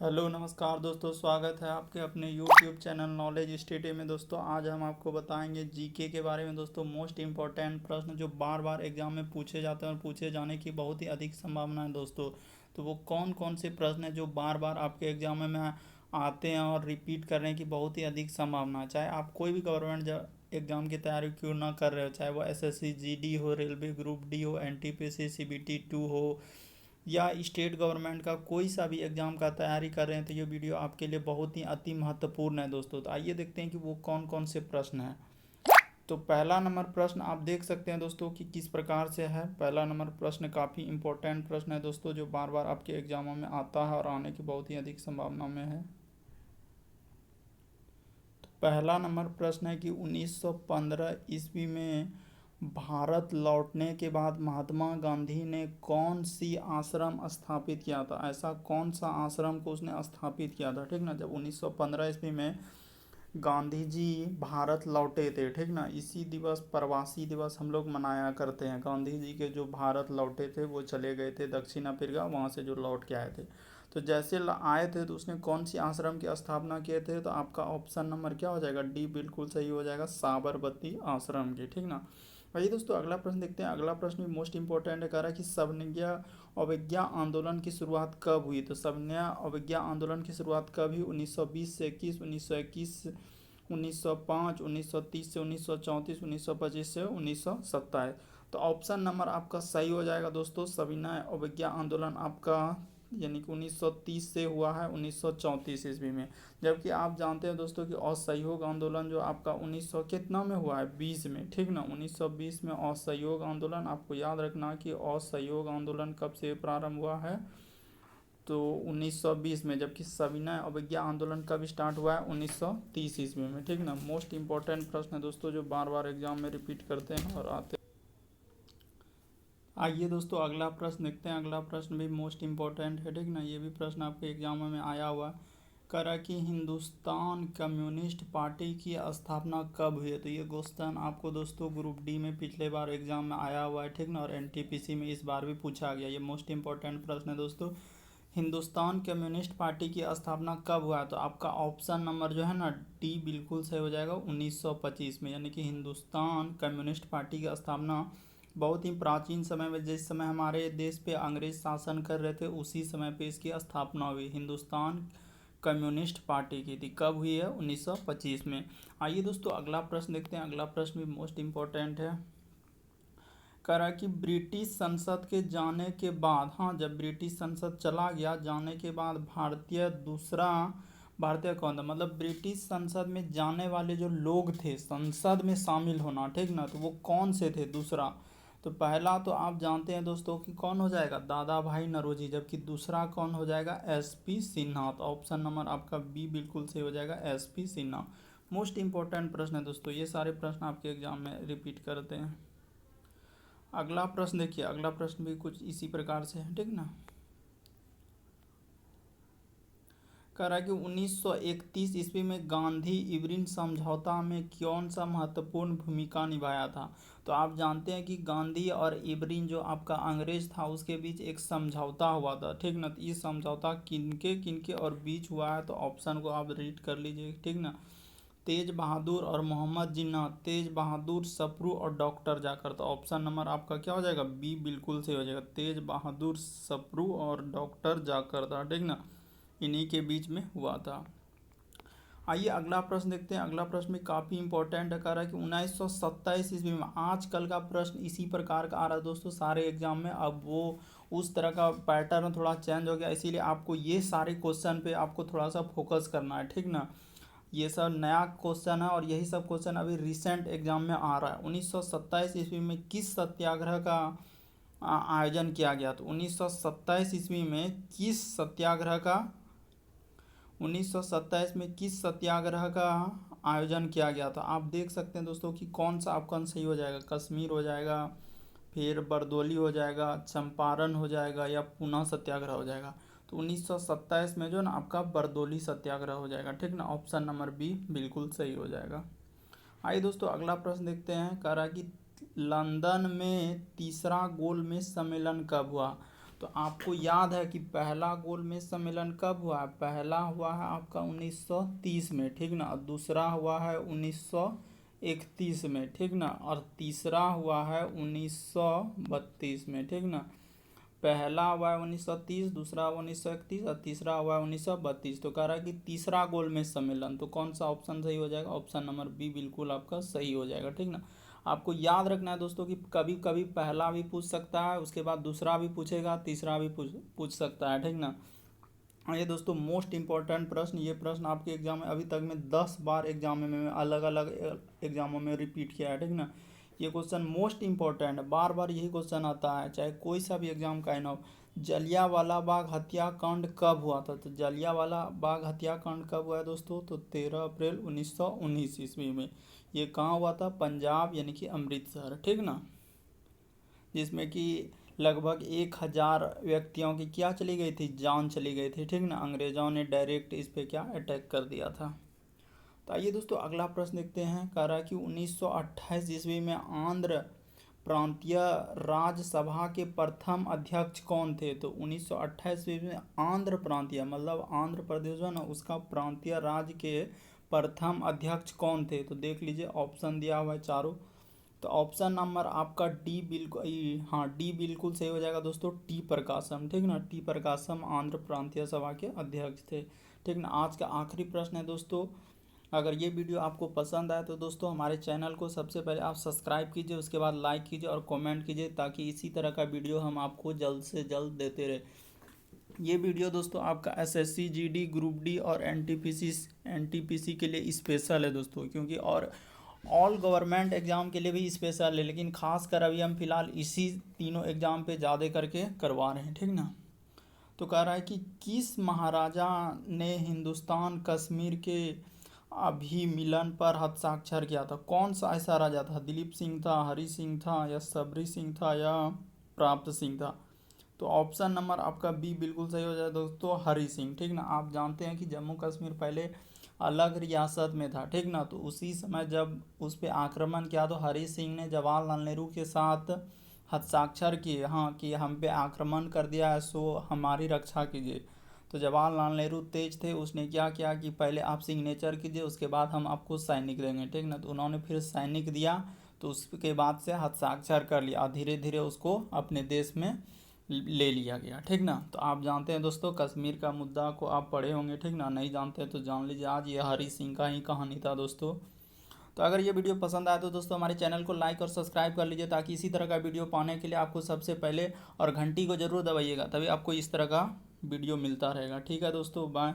Hello नमस्कार दोस्तों, स्वागत है आपके अपने यूट्यूब चैनल नॉलेज स्टडी में। दोस्तों आज हम आपको बताएंगे जीके के बारे में। दोस्तों मोस्ट इम्पॉर्टेंट प्रश्न जो बार बार एग्जाम में पूछे जाते हैं और पूछे जाने की बहुत ही अधिक संभावना है दोस्तों। तो वो कौन कौन से प्रश्न हैं जो बार बार आपके एग्जाम में आते हैं और रिपीट करने की बहुत ही अधिक संभावना है। चाहे आप कोई भी गवर्नमेंट एग्जाम की तैयारी क्यों ना कर रहे हो, चाहे वो एसएससी जीडी हो, रेलवे ग्रुप डी हो, एनटीपीसी सीबीटी 2 हो, या स्टेट गवर्नमेंट का कोई सा भी एग्ज़ाम का तैयारी कर रहे हैं, तो ये वीडियो आपके लिए बहुत ही अति महत्वपूर्ण है दोस्तों। तो आइए देखते हैं कि वो कौन कौन से प्रश्न हैं। तो पहला नंबर प्रश्न आप देख सकते हैं दोस्तों कि किस प्रकार से है। पहला नंबर प्रश्न काफ़ी इंपॉर्टेंट प्रश्न है दोस्तों, जो बार बार आपके एग्जामों में आता है और आने की बहुत ही अधिक संभावना में है। तो पहला नंबर प्रश्न है कि 1915 ईस्वी में भारत लौटने के बाद महात्मा गांधी ने कौन सी आश्रम स्थापित किया था। ऐसा कौन सा आश्रम को उसने स्थापित किया था, ठीक ना। जब 1915 ईस्वी में गांधी जी भारत लौटे थे, ठीक ना, इसी दिवस प्रवासी दिवस हम लोग मनाया करते हैं। गांधी जी के जो भारत लौटे थे वो चले गए थे दक्षिण अफ्रीका, वहाँ से जो लौट के आए थे। तो जैसे आए थे तो उसने कौन सी आश्रम की स्थापना किए थे, तो आपका ऑप्शन नंबर क्या हो जाएगा, डी बिल्कुल सही हो जाएगा, साबरमती आश्रम की, ठीक ना। वही दोस्तों अगला प्रश्न देखते हैं। अगला प्रश्न भी मोस्ट इंपॉर्टेंट है, कह रहा है कि सविनय अवज्ञा आंदोलन की शुरुआत कब हुई। तो सविनय अवज्ञा आंदोलन की शुरुआत कब हुई, 1920 से 21, 1921, 1905, 1930 से 1934, 1925 से 1927। तो ऑप्शन नंबर आपका सही हो जाएगा दोस्तों, सविनय अवज्ञा आंदोलन आपका यानी कि 1930 से हुआ है 1934 ईस्वी में। जबकि आप जानते हैं दोस्तों कि असहयोग आंदोलन जो आपका 1900 कितना में हुआ है, 20 में, ठीक ना। 1920 में असहयोग आंदोलन, आपको याद रखना कि असहयोग आंदोलन कब से प्रारंभ हुआ है, तो 1920 में। जबकि सविनय अवज्ञा आंदोलन कब स्टार्ट हुआ है, 1930 ईस्वी में, ठीक ना। मोस्ट इंपॉर्टेंट प्रश्न है दोस्तों जो बार बार एग्जाम में रिपीट करते हैं और आते हैं। आइए दोस्तों अगला प्रश्न देखते हैं। अगला प्रश्न भी मोस्ट इंपॉर्टेंट है, ठीक ना। ये भी प्रश्न आपके एग्जाम में आया हुआ है। करा कि हिंदुस्तान कम्युनिस्ट पार्टी की स्थापना कब हुई है। तो ये क्वेश्चन आपको दोस्तों ग्रुप डी में पिछले बार एग्जाम में आया हुआ है, ठीक ना, और एनटीपीसी में इस बार भी पूछा गया। ये मोस्ट इंपॉर्टेंट प्रश्न है दोस्तों, हिंदुस्तान कम्युनिस्ट पार्टी की स्थापना कब हुआ है। तो आपका ऑप्शन नंबर जो है ना, डी बिल्कुल सही हो जाएगा, 1925 में। यानी कि हिंदुस्तान कम्युनिस्ट पार्टी की स्थापना बहुत ही प्राचीन समय में, जिस समय हमारे देश पे अंग्रेज शासन कर रहे थे, उसी समय पे इसकी स्थापना हुई, हिंदुस्तान कम्युनिस्ट पार्टी की थी। कब हुई है, 1925 में। आइए दोस्तों अगला प्रश्न देखते हैं। अगला प्रश्न भी मोस्ट इम्पोर्टेंट है, कह रहा है कि ब्रिटिश संसद के जाने के बाद, हाँ, जब ब्रिटिश संसद चला गया जाने के बाद भारतीय कौन था। मतलब ब्रिटिश संसद में जाने वाले जो लोग थे संसद में शामिल होना, ठीक ना, तो वो कौन से थे दूसरा। तो पहला तो आप जानते हैं दोस्तों कि कौन हो जाएगा, दादा भाई नौरोजी। जबकि दूसरा कौन हो जाएगा, एसपी सिन्हा। तो ऑप्शन नंबर आपका बी बिल्कुल सही हो जाएगा, एसपी सिन्हा। मोस्ट इंपॉर्टेंट प्रश्न है दोस्तों, ये सारे प्रश्न आपके एग्जाम में रिपीट करते हैं। अगला प्रश्न देखिए। अगला प्रश्न भी कुछ इसी प्रकार से है, ठीक ना। कह रहा है कि 1931 ईस्वी में गांधी इवरिन समझौता में कौन सा महत्वपूर्ण भूमिका निभाया था। तो आप जानते हैं कि गांधी और इवरिन जो आपका अंग्रेज था उसके बीच एक समझौता हुआ था, ठीक ना। तो ये समझौता किनके किनके और बीच हुआ है, तो ऑप्शन को आप रीड कर लीजिए, ठीक ना। तेज बहादुर और मोहम्मद जिन्ना, तेज बहादुर, सप्रू और डॉक्टर जाकर। तो ऑप्शन नंबर आपका क्या हो जाएगा, बी बिल्कुल से हो जाएगा, तेज बहादुर, सप्रू और डॉक्टर जाकर था, ठीक ना, इन्हीं के बीच में हुआ था। आइए अगला प्रश्न देखते हैं। अगला प्रश्न भी काफ़ी इंपॉर्टेंट है, कह रहा है कि 1927 ईस्वी में, आजकल का प्रश्न इसी प्रकार का आ रहा है दोस्तों सारे एग्जाम में। अब वो उस तरह का पैटर्न थोड़ा चेंज हो गया, इसीलिए आपको ये सारे क्वेश्चन पे आपको थोड़ा सा फोकस करना है, ठीक ना। ये सब नया क्वेश्चन है और यही सब क्वेश्चन अभी रिसेंट एग्जाम में आ रहा है। 1927 ईस्वी में किस सत्याग्रह का आयोजन किया गया। तो 1927 ईस्वी में किस सत्याग्रह का 1927 में किस सत्याग्रह का आयोजन किया गया था। आप देख सकते हैं दोस्तों कि कौन सा आपका सही हो जाएगा, कश्मीर हो जाएगा, फिर बरदोली हो जाएगा, चंपारण हो जाएगा, या पूना सत्याग्रह हो जाएगा। तो 1927 में जो ना आपका बरदोली सत्याग्रह हो जाएगा, ठीक ना। ऑप्शन नंबर बी बिल्कुल सही हो जाएगा। आइए दोस्तों अगला प्रश्न देखते हैं, कह रहा है कि लंदन में तीसरा गोलमेज सम्मेलन कब हुआ। तो आपको याद है कि पहला गोलमेज सम्मेलन कब हुआ है? पहला हुआ है आपका 1930 में, ठीक ना। और दूसरा हुआ है 1931 में, ठीक ना। और तीसरा हुआ है 1932 में, ठीक ना। पहला हुआ है 1930, दूसरा हुआ 1931 और तीसरा हुआ है 1932। तो कह रहा है कि तीसरा गोलमेज सम्मेलन, तो कौन सा ऑप्शन सही हो जाएगा? ऑप्शन नंबर बी बिल्कुल आपका सही हो जाएगा, ठीक ना। आपको याद रखना है दोस्तों कि कभी कभी पहला भी पूछ सकता है, उसके बाद दूसरा भी पूछेगा, तीसरा भी पूछ सकता है, ठीक ना। ये दोस्तों मोस्ट इंपॉर्टेंट प्रश्न, ये प्रश्न आपके एग्जाम में अभी तक में 10 बार एग्जाम में अलग अलग एग्जामों में रिपीट किया है, ठीक ना। ये क्वेश्चन मोस्ट इंपॉर्टेंट है, बार बार यही क्वेश्चन आता है, चाहे कोई सा भी एग्जाम का ना हो। जलियांवाला बाग हत्याकांड कब हुआ था? तो जलियांवाला बाग हत्याकांड कब हुआ है दोस्तों? तो 13 अप्रैल 1919 ईस्वी में। ये कहाँ हुआ था? पंजाब यानी कि अमृतसर, ठीक ना। जिसमें कि लगभग 1000 व्यक्तियों की क्या चली गई थी? जान चली गई थी, ठीक ना। अंग्रेजों ने डायरेक्ट इस पे क्या अटैक कर दिया था। तो आइए दोस्तों अगला प्रश्न देखते हैं। कह रहा है कि 1928 ईस्वी में आंध्र प्रांतीय राज्यसभा के प्रथम अध्यक्ष कौन थे? तो 1928 ईस्वी में आंध्र प्रांतीय मतलब आंध्र प्रदेश जो है ना, उसका प्रांतीय राज्य के प्रथम अध्यक्ष कौन थे? तो देख लीजिए, ऑप्शन दिया हुआ है चारों। तो ऑप्शन नंबर आपका डी बिल्कुल, हाँ डी बिल्कुल सही हो जाएगा दोस्तों, टी प्रकाशम, ठीक ना। टी प्रकाशम आंध्र प्रांतीय सभा के अध्यक्ष थे, ठीक ना। आज का आखिरी प्रश्न है दोस्तों, अगर ये वीडियो आपको पसंद आए तो दोस्तों हमारे चैनल को सबसे पहले आप सब्सक्राइब कीजिए, उसके बाद लाइक कीजिए और कमेंट कीजिए, ताकि इसी तरह का वीडियो हम आपको जल्द से जल्द देते रहे। ये वीडियो दोस्तों आपका एसएससी जीडी ग्रुप डी और एनटीपीसी के लिए स्पेशल है दोस्तों, क्योंकि और ऑल गवर्नमेंट एग्ज़ाम के लिए भी स्पेशल है, लेकिन खास कर अभी हम फिलहाल इसी तीनों एग्ज़ाम पे ज़्यादा करके करवा रहे हैं, ठीक ना। तो कह रहा है कि किस महाराजा ने हिंदुस्तान कश्मीर के अभिमिलन पर हस्ताक्षर किया था? कौन सा ऐसा राजा था? दिलीप सिंह था, हरि सिंह था, या सबरी सिंह था, या प्राप्त सिंह था? तो ऑप्शन नंबर आपका बी बिल्कुल सही हो जाए दोस्तों, हरि सिंह, ठीक ना। आप जानते हैं कि जम्मू कश्मीर पहले अलग रियासत में था, ठीक ना। तो उसी समय जब उस पर आक्रमण किया तो हरि सिंह ने जवाहरलाल नेहरू के साथ हस्ताक्षर किए, हाँ, कि हम पे आक्रमण कर दिया है, सो हमारी रक्षा कीजिए। तो जवाहरलाल नेहरू तेज थे, उसने क्या किया कि पहले आप सिग्नेचर कीजिए, उसके बाद हम आपको सैनिक देंगे, ठीक ना। तो उन्होंने फिर सैनिक दिया, तो उसके बाद से हस्ताक्षर कर लिया, धीरे धीरे उसको अपने देश में ले लिया गया, ठीक ना। तो आप जानते हैं दोस्तों, कश्मीर का मुद्दा को आप पढ़े होंगे, ठीक ना। नहीं जानते हैं तो जान लीजिए, आज ये हरि सिंह का ही कहानी था दोस्तों। तो अगर ये वीडियो पसंद आया तो दोस्तों हमारे चैनल को लाइक और सब्सक्राइब कर लीजिए, ताकि इसी तरह का वीडियो पाने के लिए आपको सबसे पहले, और घंटी को ज़रूर दबाइएगा, तभी आपको इस तरह का वीडियो मिलता रहेगा, ठीक है दोस्तों। बाय।